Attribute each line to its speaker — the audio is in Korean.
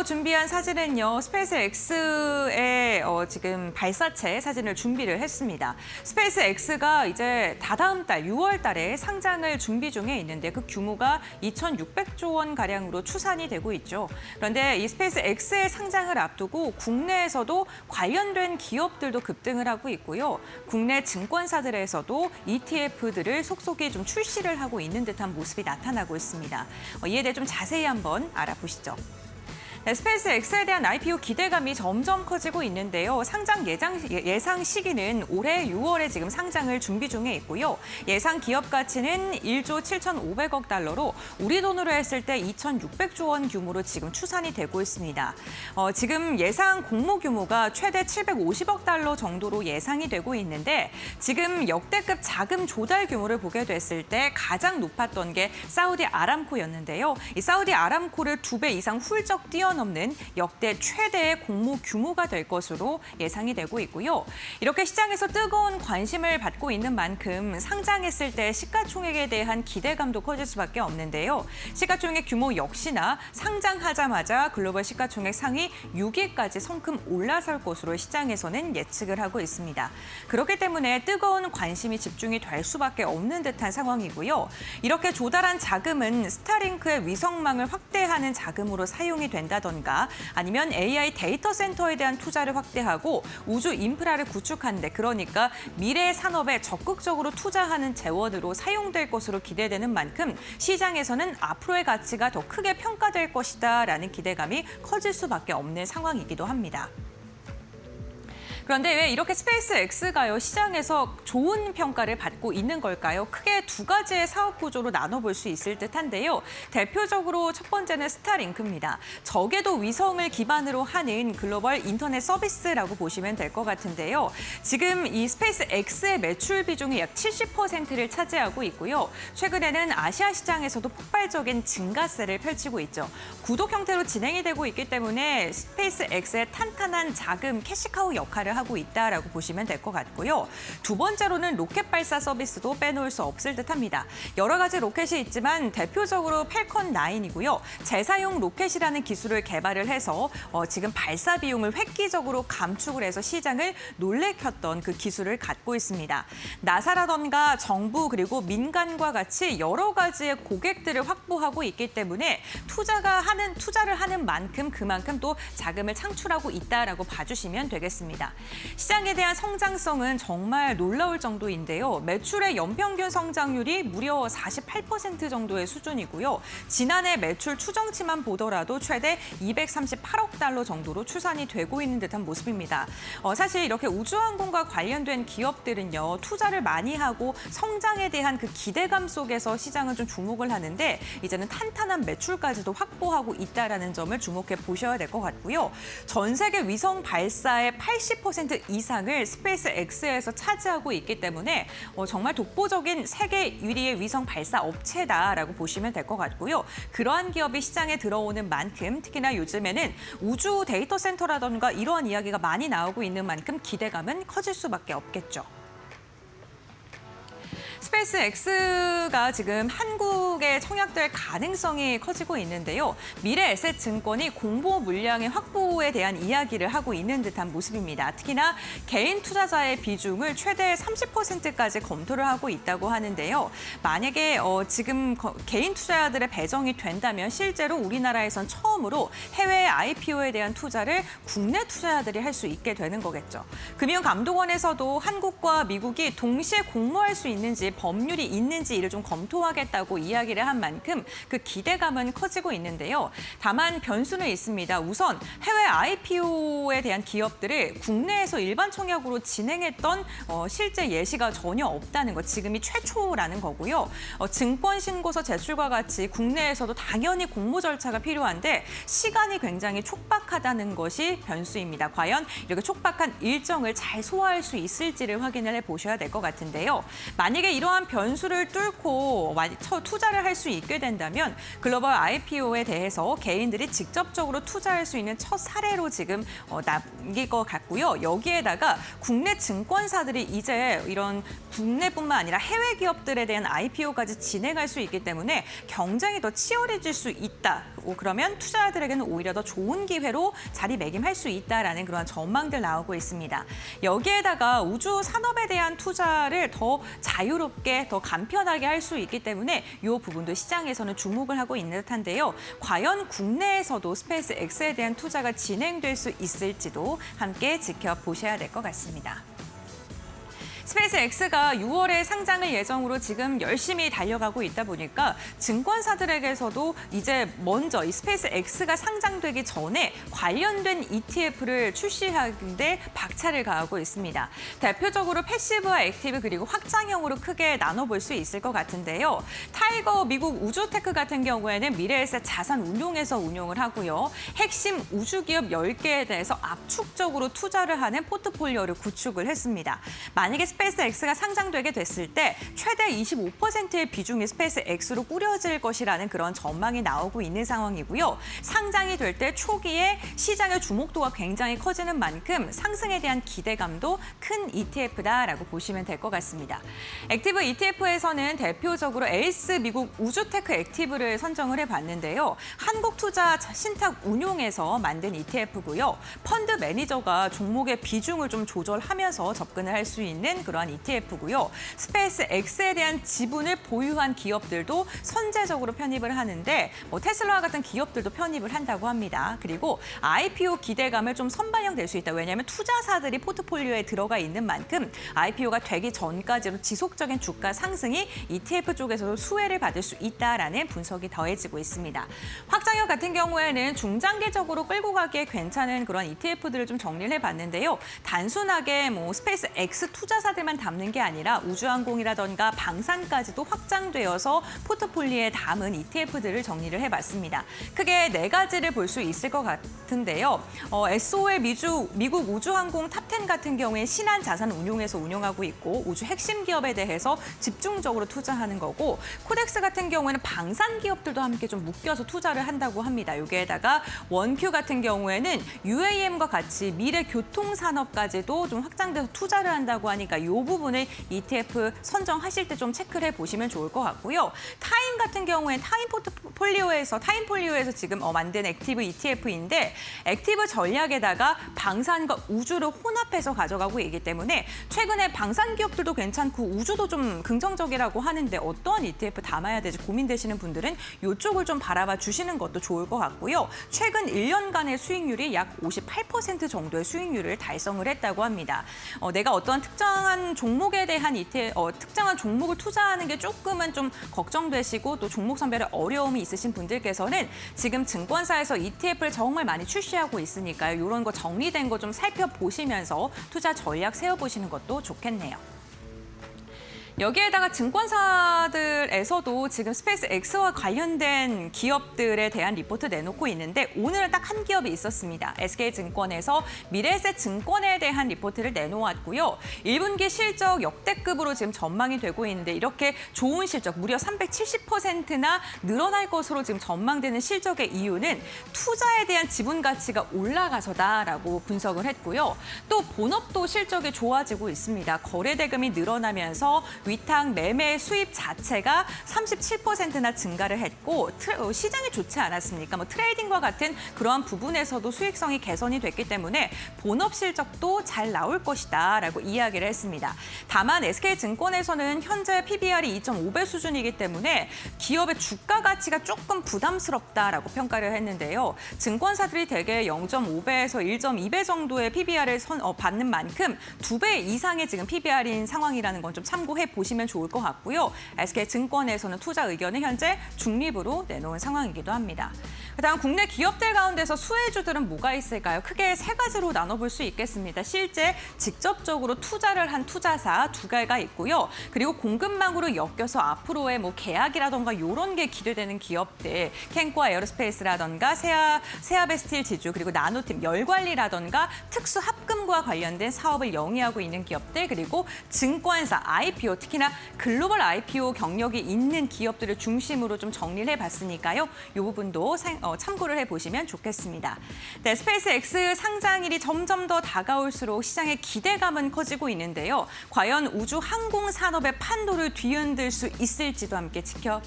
Speaker 1: 앞서 준비한 사진은요, 스페이스 X의 지금 발사체 사진을 준비를 했습니다. 스페이스 X가 이제 다다음 달 6월 달에 상장을 준비 중에 있는데 그 규모가 2,600조 원 가량으로 추산이 되고 있죠. 그런데 이 스페이스 X의 상장을 앞두고 국내에서도 관련된 기업들도 급등을 하고 있고요. 국내 증권사들에서도 ETF들을 속속이 좀 출시를 하고 있는 듯한 모습이 나타나고 있습니다. 이에 대해 좀 자세히 한번 알아보시죠. 네, 스페이스 X에 대한 IPO 기대감이 점점 커지고 있는데요. 상장 예상 시기는 올해 6월에 지금 상장을 준비 중에 있고요. 예상 기업 가치는 1조 7,500억 달러로 우리 돈으로 했을 때 2,600조 원 규모로 지금 추산이 되고 있습니다. 지금 예상 공모 규모가 최대 750억 달러 정도로 예상이 되고 있는데 지금 역대급 자금 조달 규모를 보게 됐을 때 가장 높았던 게 사우디 아람코였는데요. 이 사우디 아람코를 2배 이상 훌쩍 뛰어넘는 역대 최대의 공모 규모가 될 것으로 예상이 되고 있고요. 이렇게 시장에서 뜨거운 관심을 받고 있는 만큼 상장했을 때 시가총액에 대한 기대감도 커질 수밖에 없는데요. 시가총액 규모 역시나 상장하자마자 글로벌 시가총액 상위 6위까지 성큼 올라설 것으로 시장에서는 예측을 하고 있습니다. 그렇기 때문에 뜨거운 관심이 집중이 될 수밖에 없는 듯한 상황이고요. 이렇게 조달한 자금은 스타링크의 위성망을 확대하는 자금으로 사용이 된다던가 아니면 AI 데이터 센터에 대한 투자를 확대하고 우주 인프라를 구축하는 데 그러니까 미래 산업에 적극적으로 투자하는 재원으로 사용될 것으로 기대되는 만큼 시장에서는 앞으로의 가치가 더 크게 평가될 것이다라는 기대감이 커질 수밖에 없는 상황이기도 합니다. 그런데 왜 이렇게 스페이스 X가요, 시장에서 좋은 평가를 받고 있는 걸까요? 크게 두 가지의 사업 구조로 나눠볼 수 있을 듯한데요. 대표적으로 첫 번째는 스타링크입니다. 적외도 위성을 기반으로 하는 글로벌 인터넷 서비스라고 보시면 될 것 같은데요. 지금 이 스페이스 X의 매출 비중이 약 70%를 차지하고 있고요. 최근에는 아시아 시장에서도 폭발적인 증가세를 펼치고 있죠. 구독 형태로 진행이 되고 있기 때문에 스페이스 X의 탄탄한 자금 캐시카우 역할을 하고 있다라고 보시면 될 것 같고요. 두 번째로는 로켓 발사 서비스도 빼놓을 수 없을 듯합니다. 여러 가지 로켓이 있지만 대표적으로 팰컨 9이고요. 재사용 로켓이라는 기술을 개발을 해서 지금 발사 비용을 획기적으로 감축을 해서 시장을 놀래켰던 그 기술을 갖고 있습니다. 나사라던가 정부 그리고 민간과 같이 여러 가지의 고객들을 확보하고 있기 때문에 투자를 하는 만큼 그만큼 또 자금을 창출하고 있다라고 봐주시면 되겠습니다. 시장에 대한 성장성은 정말 놀라울 정도인데요. 매출의 연평균 성장률이 무려 48% 정도의 수준이고요. 지난해 매출 추정치만 보더라도 최대 238억 달러 정도로 추산이 되고 있는 듯한 모습입니다. 사실 이렇게 우주항공과 관련된 기업들은요, 투자를 많이 하고 성장에 대한 그 기대감 속에서 시장은 좀 주목을 하는데 이제는 탄탄한 매출까지도 확보하고 있다는 점을 주목해 보셔야 될 것 같고요. 전 세계 위성 발사의 80% 이상을 스페이스 X에서 차지하고 있기 때문에 정말 독보적인 세계 1위의 위성 발사 업체다라고 보시면 될 것 같고요. 그러한 기업이 시장에 들어오는 만큼 특히나 요즘에는 우주 데이터 센터라던가 이러한 이야기가 많이 나오고 있는 만큼 기대감은 커질 수밖에 없겠죠. 스페이스 X가 지금 한국에 청약될 가능성이 커지고 있는데요. 미래에셋증권이 공보 물량의 확보에 대한 이야기를 하고 있는 듯한 모습입니다. 특히나 개인 투자자의 비중을 최대 30%까지 검토를 하고 있다고 하는데요. 만약에 지금 개인 투자자들의 배정이 된다면 실제로 우리나라에선 처음으로 해외 IPO에 대한 투자를 국내 투자자들이 할 수 있게 되는 거겠죠. 금융감독원에서도 한국과 미국이 동시에 공모할 수 있는지 법률이 있는지 이를 좀 검토하겠다고 이야기를 한 만큼 그 기대감은 커지고 있는데요. 다만 변수는 있습니다. 우선 해외 IPO에 대한 기업들을 국내에서 일반 청약으로 진행했던 실제 예시가 전혀 없다는 것, 지금이 최초라는 거고요. 증권 신고서 제출과 같이 국내에서도 당연히 공모 절차가 필요한데 시간이 굉장히 촉박하다는 것이 변수입니다. 과연 이렇게 촉박한 일정을 잘 소화할 수 있을지를 확인을 해보셔야 될 것 같은데요. 만약에 이런 이러한 변수를 뚫고 투자를 할 수 있게 된다면 글로벌 IPO에 대해서 개인들이 직접적으로 투자할 수 있는 첫 사례로 지금 남길 것 같고요. 여기에다가 국내 증권사들이 이제 이런 국내뿐만 아니라 해외 기업들에 대한 IPO까지 진행할 수 있기 때문에 경쟁이 더 치열해질 수 있다. 그러면 투자자들에게는 오히려 더 좋은 기회로 자리매김할 수 있다라는 그런 전망들 나오고 있습니다. 여기에다가 우주 산업에 대한 투자를 더 자유롭게, 더 간편하게 할 수 있기 때문에 이 부분도 시장에서는 주목을 하고 있는 듯한데요. 과연 국내에서도 스페이스 X에 대한 투자가 진행될 수 있을지도 함께 지켜보셔야 될 것 같습니다. 스페이스 X가 6월에 상장을 예정으로 지금 열심히 달려가고 있다 보니까 증권사들에게서도 이제 먼저 이 스페이스 X가 상장되기 전에 관련된 ETF를 출시하는데 박차를 가하고 있습니다. 대표적으로 패시브와 액티브 그리고 확장형으로 크게 나눠볼 수 있을 것 같은데요. 타이거 미국 우주테크 같은 경우에는 미래에셋 자산 운용에서 운용을 하고요. 핵심 우주기업 10개에 대해서 압축적으로 투자를 하는 포트폴리오를 구축을 했습니다. 만약에 스페이스 X가 상장되게 됐을 때 최대 25%의 비중이 스페이스 X로 꾸려질 것이라는 그런 전망이 나오고 있는 상황이고요. 상장이 될 때 초기에 시장의 주목도가 굉장히 커지는 만큼 상승에 대한 기대감도 큰 ETF다라고 보시면 될 것 같습니다. 액티브 ETF에서는 대표적으로 에이스 미국 우주테크 액티브를 선정을 해봤는데요. 한국투자 신탁 운용에서 만든 ETF고요. 펀드 매니저가 종목의 비중을 좀 조절하면서 접근을 할 수 있는 그러한 ETF고요. 스페이스 X에 대한 지분을 보유한 기업들도 선제적으로 편입을 하는데 테슬라와 같은 기업들도 편입을 한다고 합니다. 그리고 IPO 기대감을 좀 선반영될 수 있다. 왜냐하면 투자사들이 포트폴리오에 들어가 있는 만큼 IPO가 되기 전까지로 지속적인 주가 상승이 ETF 쪽에서도 수혜를 받을 수 있다라는 분석이 더해지고 있습니다. 확장형 같은 경우에는 중장기적으로 끌고 가기에 괜찮은 그런 ETF들을 좀 정리를 해봤는데요. 단순하게 스페이스 X 투자사들만 담는 게 아니라 우주항공이라던가 방산까지도 확장되어서 포트폴리오에 담은 ETF들을 정리를 해봤습니다. 크게 4가지를 볼 수 있을 것 같은데요. SOL 미국 우주항공 탑10 같은 경우에 신한자산운용에서 운영하고 있고 우주 핵심 기업에 대해서 집중적으로 투자하는 거고 코덱스 같은 경우에는 방산 기업들도 함께 좀 묶여서 투자를 한다고 합니다. 여기에다가 원큐 같은 경우에는 UAM과 같이 미래 교통산업까지도 좀 확장돼서 투자를 한다고 하니까 이 부분을 ETF 선정하실 때 좀 체크를 해보시면 좋을 것 같고요. 타임 같은 경우에 타임폴리오에서 지금 만든 액티브 ETF인데 액티브 전략에다가 방산과 우주를 혼합해서 가져가고 있기 때문에 최근에 방산 기업들도 괜찮고 우주도 좀 긍정적이라고 하는데 어떠한 ETF 담아야 될지 고민되시는 분들은 이쪽을 좀 바라봐 주시는 것도 좋을 것 같고요. 최근 1년간의 수익률이 약 58% 정도의 수익률을 달성을 했다고 합니다. 내가 어떠한 특정한 종목에 대한 특정한 종목을 투자하는 게 조금은 좀 걱정되시고 또 종목 선별에 어려움이 있으신 분들께서는 지금 증권사에서 ETF를 정말 많이 출시하고 있으니까요. 이런 거 정리된 거 좀 살펴보시면서 투자 전략 세워보시는 것도 좋겠네요. 여기에다가 증권사들에서도 지금 스페이스 X와 관련된 기업들에 대한 리포트 내놓고 있는데 오늘은 딱 한 기업이 있었습니다. SK증권에서 미래에셋 증권에 대한 리포트를 내놓았고요. 1분기 실적 역대급으로 지금 전망이 되고 있는데 이렇게 좋은 실적, 무려 370%나 늘어날 것으로 지금 전망되는 실적의 이유는 투자에 대한 지분 가치가 올라가서다라고 분석을 했고요. 또 본업도 실적이 좋아지고 있습니다. 거래 대금이 늘어나면서 위탁 매매 수입 자체가 37%나 증가를 했고 시장이 좋지 않았습니까? 트레이딩과 같은 그러한 부분에서도 수익성이 개선이 됐기 때문에 본업 실적도 잘 나올 것이다라고 이야기를 했습니다. 다만 SK증권에서는 현재 PBR이 2.5배 수준이기 때문에 기업의 주가 가치가 조금 부담스럽다라고 평가를 했는데요. 증권사들이 대개 0.5배에서 1.2배 정도의 PBR을 받는 만큼 2배 이상의 지금 PBR인 상황이라는 건 좀 참고해 보시면 좋을 것 같고요. SK증권에서는 투자 의견을 현재 중립으로 내놓은 상황이기도 합니다. 그다음 국내 기업들 가운데서 수혜주들은 뭐가 있을까요? 크게 3가지로 나눠볼 수 있겠습니다. 실제 직접적으로 투자를 한 투자사 2개가 있고요. 그리고 공급망으로 엮여서 앞으로의 계약이라던가 이런 게 기대되는 기업들, 캔코아 에어로스페이스라던가 세아베스틸 지주, 그리고 나노팀 열관리라던가 특수 합금과 관련된 사업을 영위하고 있는 기업들, 그리고 증권사, IPO, 특히나 글로벌 IPO 경력이 있는 기업들을 중심으로 좀 정리를 해봤으니까요. 이 부분도 참고를 해보시면 좋겠습니다. 네, 스페이스X 상장일이 점점 더 다가올수록 시장의 기대감은 커지고 있는데요. 과연 우주 항공 산업의 판도를 뒤흔들 수 있을지도 함께 지켜보시죠.